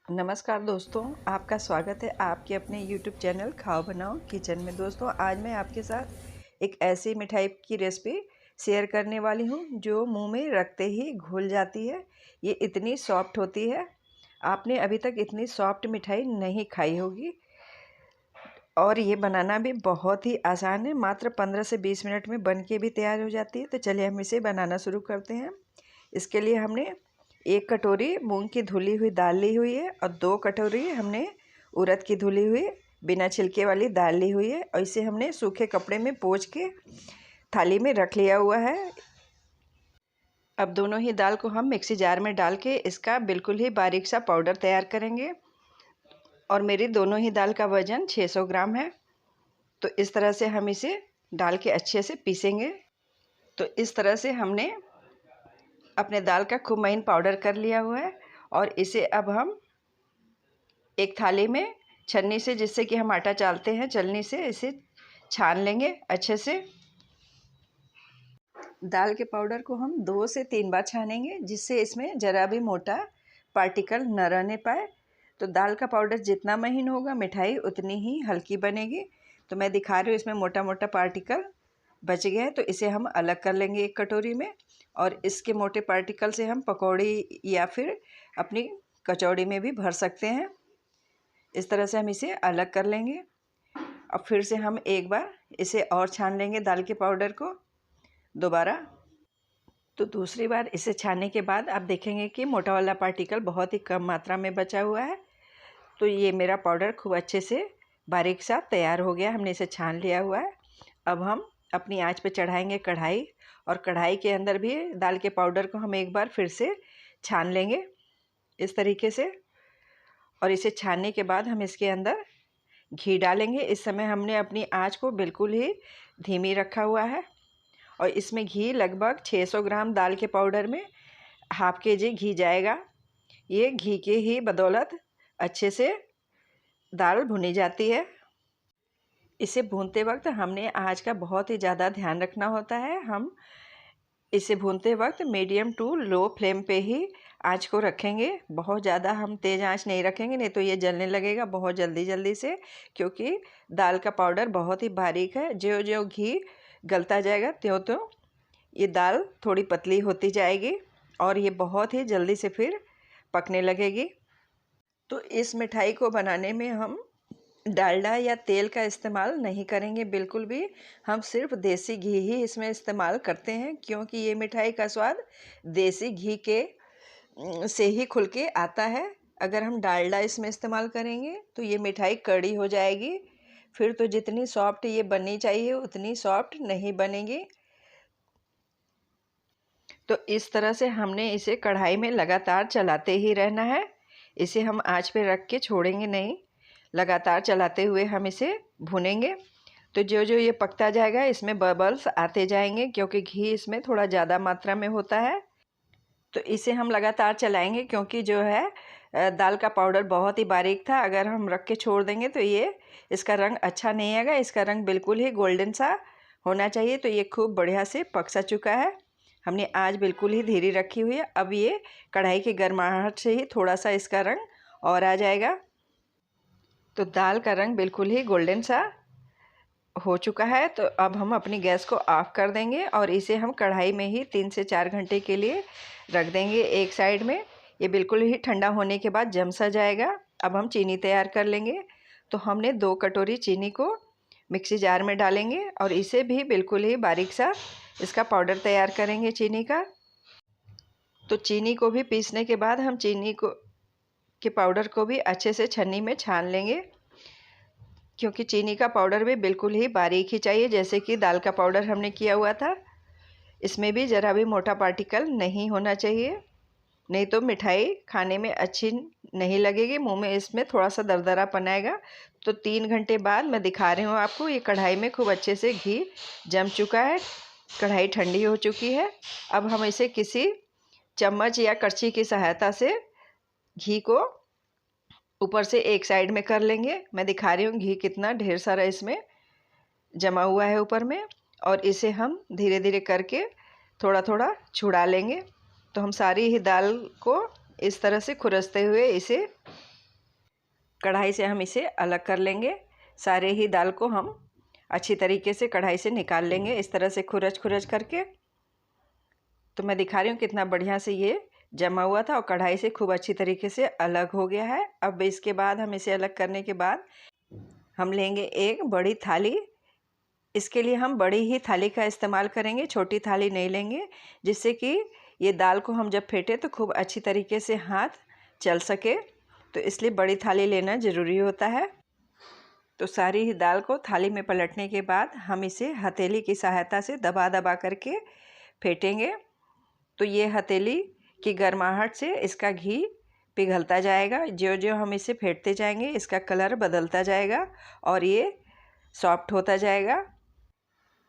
नमस्कार दोस्तों, आपका स्वागत है आपके अपने YouTube चैनल खाओ बनाओ किचन में। दोस्तों, आज मैं आपके साथ एक ऐसी मिठाई की रेसिपी शेयर करने वाली हूँ जो मुंह में रखते ही घुल जाती है। ये इतनी सॉफ्ट होती है, आपने अभी तक इतनी सॉफ्ट मिठाई नहीं खाई होगी। और ये बनाना भी बहुत ही आसान है, मात्र 15 से 20 मिनट में बन के भी तैयार हो जाती है। तो चलिए हम इसे बनाना शुरू करते हैं। इसके लिए हमने 1 कटोरी मूंग की धुली हुई दाल ली हुई है और 2 कटोरी हमने उड़द की धुली हुई बिना छिलके वाली दाल ली हुई है और इसे हमने सूखे कपड़े में पोंछ के थाली में रख लिया हुआ है। अब दोनों ही दाल को हम मिक्सी जार में डाल के इसका बिल्कुल ही बारीक सा पाउडर तैयार करेंगे। और मेरी दोनों ही दाल का वज़न 600 ग्राम है। तो इस तरह से हम इसे डाल के अच्छे से पीसेंगे। तो इस तरह से हमने अपने दाल का खूब महीन पाउडर कर लिया हुआ है और इसे अब हम एक थाली में छन्नी से, जिससे कि हम आटा चालते हैं चलनी से, इसे छान लेंगे अच्छे से। दाल के पाउडर को हम 2 से 3 बार छानेंगे, जिससे इसमें ज़रा भी मोटा पार्टिकल न रहने पाए। तो दाल का पाउडर जितना महीन होगा मिठाई उतनी ही हल्की बनेगी। तो मैं दिखा रही हूँ, इसमें मोटा मोटा पार्टिकल बच गया है, तो इसे हम अलग कर लेंगे एक कटोरी में। और इसके मोटे पार्टिकल से हम पकौड़ी या फिर अपनी कचौड़ी में भी भर सकते हैं। इस तरह से हम इसे अलग कर लेंगे। अब फिर से हम एक बार इसे और छान लेंगे दाल के पाउडर को दोबारा। तो दूसरी बार इसे छानने के बाद आप देखेंगे कि मोटा वाला पार्टिकल बहुत ही कम मात्रा में बचा हुआ है। तो ये मेरा पाउडर खूब अच्छे से बारीक सा तैयार हो गया, हमने इसे छान लिया हुआ है। अब हम अपनी आंच पे चढ़ाएंगे कढ़ाई, और कढ़ाई के अंदर भी दाल के पाउडर को हम एक बार फिर से छान लेंगे इस तरीके से। और इसे छानने के बाद हम इसके अंदर घी डालेंगे। इस समय हमने अपनी आंच को बिल्कुल ही धीमी रखा हुआ है और इसमें घी लगभग 600 ग्राम दाल के पाउडर में हाफ केजी घी जाएगा। ये घी के ही बदौलत अच्छे से दाल भुनी जाती है। इसे भूनते वक्त हमने आँच का बहुत ही ज़्यादा ध्यान रखना होता है। हम इसे भूनते वक्त मीडियम टू लो फ्लेम पे ही आँच को रखेंगे। बहुत ज़्यादा हम तेज़ आँच नहीं रखेंगे, नहीं तो ये जलने लगेगा बहुत जल्दी से, क्योंकि दाल का पाउडर बहुत ही बारीक है। ज्यों ज्यों घी गलता जाएगा त्यों त्यों ये दाल थोड़ी पतली होती जाएगी और ये बहुत ही जल्दी से फिर पकने लगेगी। तो इस मिठाई को बनाने में हम डालडा या तेल का इस्तेमाल नहीं करेंगे बिल्कुल भी। हम सिर्फ देसी घी ही इसमें इस्तेमाल करते हैं, क्योंकि ये मिठाई का स्वाद देसी घी के से ही खुल के आता है। अगर हम डालडा इसमें इस्तेमाल करेंगे तो ये मिठाई कड़ी हो जाएगी, फिर तो जितनी सॉफ्ट ये बननी चाहिए उतनी सॉफ्ट नहीं बनेगी। तो इस तरह से हमने इसे कढ़ाई में लगातार चलाते ही रहना है। इसे हम आंच पे रख के छोड़ेंगे नहीं, लगातार चलाते हुए हम इसे भूनेंगे। तो जो जो ये पकता जाएगा इसमें बबल्स आते जाएंगे, क्योंकि घी इसमें थोड़ा ज़्यादा मात्रा में होता है। तो इसे हम लगातार चलाएंगे, क्योंकि जो है दाल का पाउडर बहुत ही बारीक था। अगर हम रख के छोड़ देंगे तो ये इसका रंग अच्छा नहीं आएगा। इसका रंग बिल्कुल ही गोल्डन सा होना चाहिए। तो ये खूब बढ़िया से पक सा चुका है। हमने आँच बिल्कुल ही धीरे रखी हुई है। अब ये कढ़ाई की गर्माहट से ही थोड़ा सा इसका रंग और आ जाएगा। तो दाल का रंग बिल्कुल ही गोल्डन सा हो चुका है। तो अब हम अपनी गैस को ऑफ कर देंगे और इसे हम कढ़ाई में ही 3 से 4 घंटे के लिए रख देंगे एक साइड में। ये बिल्कुल ही ठंडा होने के बाद जम सा जाएगा। अब हम चीनी तैयार कर लेंगे। तो हमने 2 कटोरी चीनी को मिक्सी जार में डालेंगे और इसे भी बिल्कुल ही बारीक सा इसका पाउडर तैयार करेंगे चीनी का। तो चीनी को भी पीसने के बाद हम चीनी को के पाउडर को भी अच्छे से छन्नी में छान लेंगे, क्योंकि चीनी का पाउडर भी बिल्कुल ही बारीक ही चाहिए, जैसे कि दाल का पाउडर हमने किया हुआ था। इसमें भी ज़रा भी मोटा पार्टिकल नहीं होना चाहिए, नहीं तो मिठाई खाने में अच्छी नहीं लगेगी, मुंह में इसमें थोड़ा सा दरदरापन आएगा। तो 3 घंटे बाद मैं दिखा रही हूँ आपको, ये कढ़ाई में खूब अच्छे से घी जम चुका है, कढ़ाई ठंडी हो चुकी है। अब हम इसे किसी चम्मच या करछी की सहायता से घी को ऊपर से एक साइड में कर लेंगे। मैं दिखा रही हूँ घी कितना ढेर सारा इसमें जमा हुआ है ऊपर में। और इसे हम धीरे धीरे करके थोड़ा थोड़ा छुड़ा लेंगे। तो हम सारी ही दाल को इस तरह से खुरसते हुए इसे कढ़ाई से हम इसे अलग कर लेंगे। सारे ही दाल को हम अच्छी तरीके से कढ़ाई से निकाल लेंगे, इस तरह से खुरच खुरच करके। तो मैं दिखा रही हूँ कितना बढ़िया से ये जमा हुआ था और कढ़ाई से खूब अच्छी तरीके से अलग हो गया है। अब इसके बाद हम इसे अलग करने के बाद हम लेंगे एक बड़ी थाली। इसके लिए हम बड़ी ही थाली का इस्तेमाल करेंगे, छोटी थाली नहीं लेंगे, जिससे कि ये दाल को हम जब फेंटे तो खूब अच्छी तरीके से हाथ चल सके। तो इसलिए बड़ी थाली लेना ज़रूरी होता है। तो सारी ही दाल को थाली में पलटने के बाद हम इसे हथेली की सहायता से दबा दबा करके फेंटेंगे। तो ये हथेली की गर्माहट से इसका घी पिघलता जाएगा। जो जो हम इसे फेंटते जाएंगे इसका कलर बदलता जाएगा और ये सॉफ्ट होता जाएगा।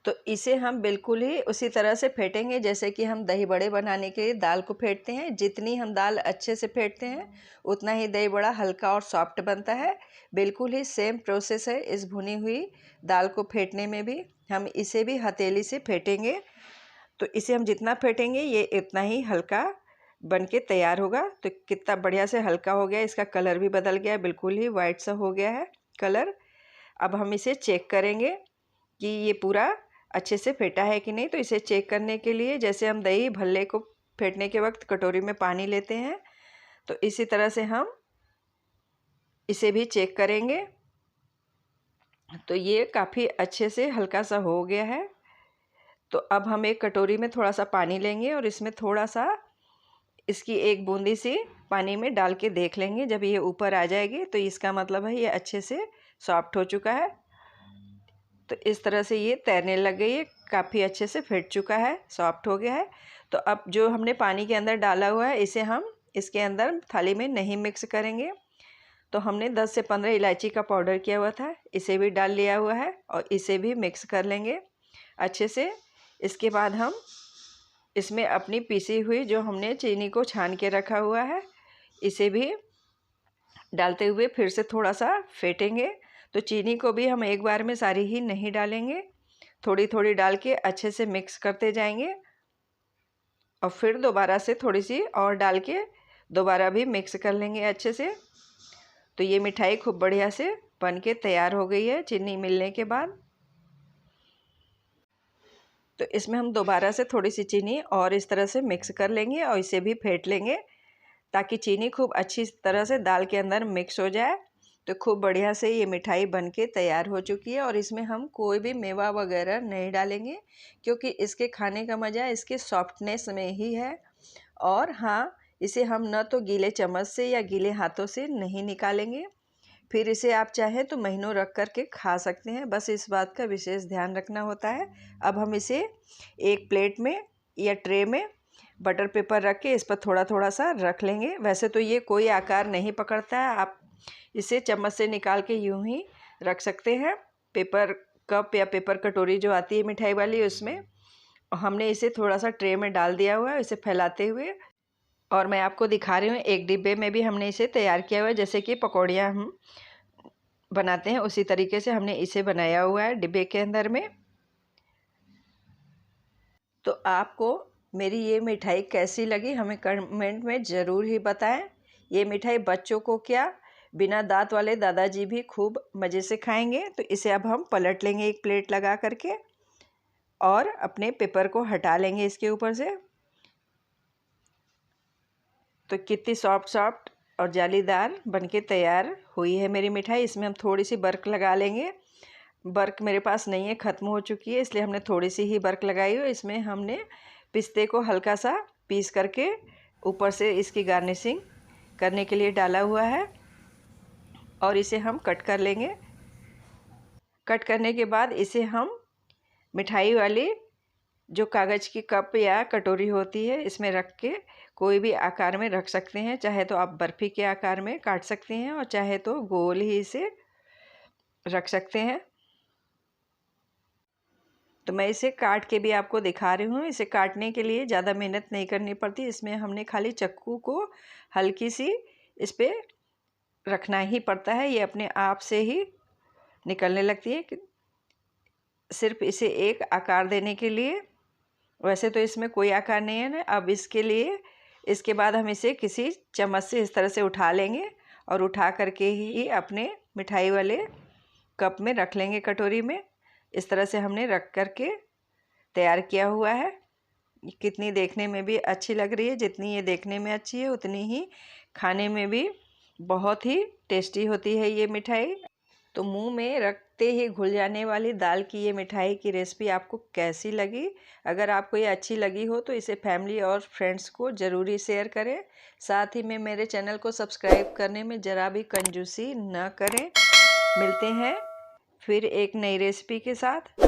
तो इसे हम बिल्कुल ही उसी तरह से फेंटेंगे जैसे कि हम दही बड़े बनाने के लिए दाल को फेंटते हैं। जितनी हम दाल अच्छे से फेंटते हैं उतना ही दही बड़ा हल्का और सॉफ्ट बनता है। बिल्कुल ही सेम प्रोसेस है इस भुनी हुई दाल को फेंटने में भी। हम इसे भी हथेली से फेंटेंगे। तो इसे हम जितना फेंटेंगे ये इतना ही हल्का बन के तैयार होगा। तो कितना बढ़िया से हल्का हो गया, इसका कलर भी बदल गया, बिल्कुल ही वाइट सा हो गया है कलर। अब हम इसे चेक करेंगे कि ये पूरा अच्छे से फेंटा है कि नहीं। तो इसे चेक करने के लिए जैसे हम दही भल्ले को फेंटने के वक्त कटोरी में पानी लेते हैं, तो इसी तरह से हम इसे भी चेक करेंगे। तो ये काफ़ी अच्छे से हल्का सा हो गया है। तो अब हम एक कटोरी में थोड़ा सा पानी लेंगे और इसमें थोड़ा सा इसकी एक बूंदी सी पानी में डाल के देख लेंगे। जब ये ऊपर आ जाएगी तो इसका मतलब है ये अच्छे से सॉफ्ट हो चुका है। तो इस तरह से ये तैरने लग गई है, काफ़ी अच्छे से फेंट चुका है, सॉफ्ट हो गया है। तो अब जो हमने पानी के अंदर डाला हुआ है इसे हम इसके अंदर थाली में नहीं मिक्स करेंगे। तो हमने 10 से 15 इलायची का पाउडर किया हुआ था, इसे भी डाल लिया हुआ है और इसे भी मिक्स कर लेंगे अच्छे से। इसके बाद हम इसमें अपनी पीसी हुई जो हमने चीनी को छान के रखा हुआ है इसे भी डालते हुए फिर से थोड़ा सा फेंटेंगे। तो चीनी को भी हम एक बार में सारी ही नहीं डालेंगे, थोड़ी थोड़ी डाल के अच्छे से मिक्स करते जाएंगे और फिर दोबारा से थोड़ी सी और डाल के दोबारा भी मिक्स कर लेंगे अच्छे से। तो ये मिठाई खूब बढ़िया से बन के तैयार हो गई है चीनी मिलने के बाद। तो इसमें हम दोबारा से थोड़ी सी चीनी और इस तरह से मिक्स कर लेंगे और इसे भी फेंट लेंगे ताकि चीनी खूब अच्छी तरह से दाल के अंदर मिक्स हो जाए। तो खूब बढ़िया से ये मिठाई बन के तैयार हो चुकी है और इसमें हम कोई भी मेवा वगैरह नहीं डालेंगे क्योंकि इसके खाने का मज़ा इसके सॉफ्टनेस में ही है। और हाँ, इसे हम न तो गीले चम्मच से या गीले हाथों से नहीं निकालेंगे, फिर इसे आप चाहें तो महीनों रख कर के खा सकते हैं, बस इस बात का विशेष ध्यान रखना होता है। अब हम इसे एक प्लेट में या ट्रे में बटर पेपर रख के इस पर थोड़ा थोड़ा सा रख लेंगे। वैसे तो ये कोई आकार नहीं पकड़ता है, आप इसे चम्मच से निकाल के यूं ही रख सकते हैं पेपर कप या पेपर कटोरी जो आती है मिठाई वाली उसमें। हमने इसे थोड़ा सा ट्रे में डाल दिया हुआ है इसे फैलाते हुए और मैं आपको दिखा रही हूँ एक डिब्बे में भी हमने इसे तैयार किया हुआ है। जैसे कि पकौड़ियाँ हम बनाते हैं उसी तरीके से हमने इसे बनाया हुआ है डिब्बे के अंदर में। तो आपको मेरी ये मिठाई कैसी लगी हमें कमेंट में ज़रूर ही बताएं। ये मिठाई बच्चों को क्या, बिना दांत वाले दादाजी भी खूब मज़े से खाएंगे। तो इसे अब हम पलट लेंगे एक प्लेट लगा करके और अपने पेपर को हटा लेंगे इसके ऊपर से। तो कितनी सॉफ्ट सॉफ्ट और जालीदार बनके तैयार हुई है मेरी मिठाई। इसमें हम थोड़ी सी बर्क लगा लेंगे। बर्क मेरे पास नहीं है, ख़त्म हो चुकी है, इसलिए हमने थोड़ी सी ही बर्क लगाई है। इसमें हमने पिस्ते को हल्का सा पीस करके ऊपर से इसकी गार्निशिंग करने के लिए डाला हुआ है और इसे हम कट कर लेंगे। कट करने के बाद इसे हम मिठाई वाली जो कागज़ की कप या कटोरी होती है इसमें रख के कोई भी आकार में रख सकते हैं। चाहे तो आप बर्फ़ी के आकार में काट सकते हैं और चाहे तो गोल ही इसे रख सकते हैं। तो मैं इसे काट के भी आपको दिखा रही हूँ। इसे काटने के लिए ज़्यादा मेहनत नहीं करनी पड़ती, इसमें हमने खाली चक्कू को हल्की सी इस पर रखना ही पड़ता है, ये अपने आप से ही निकलने लगती है। सिर्फ इसे एक आकार देने के लिए, वैसे तो इसमें कोई आकार नहीं है ना। अब इसके लिए इसके बाद हम इसे किसी चम्मच से इस तरह से उठा लेंगे और उठा करके ही अपने मिठाई वाले कप में रख लेंगे, कटोरी में। इस तरह से हमने रख करके तैयार किया हुआ है। कितनी देखने में भी अच्छी लग रही है, जितनी ये देखने में अच्छी है उतनी ही खाने में भी बहुत ही टेस्टी होती है ये मिठाई। तो मुंह में रखते ही घुल जाने वाली दाल की ये मिठाई की रेसिपी आपको कैसी लगी? अगर आपको ये अच्छी लगी हो तो इसे फैमिली और फ्रेंड्स को ज़रूरी शेयर करें। साथ ही में मेरे चैनल को सब्सक्राइब करने में ज़रा भी कंजूसी न करें। मिलते हैं फिर एक नई रेसिपी के साथ।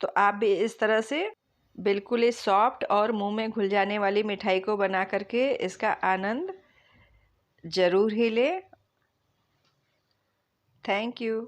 तो आप भी इस तरह से बिल्कुल ही सॉफ्ट और मुंह में घुल जाने वाली मिठाई को बना करके इसका आनंद ज़रूर ही लें। Thank you.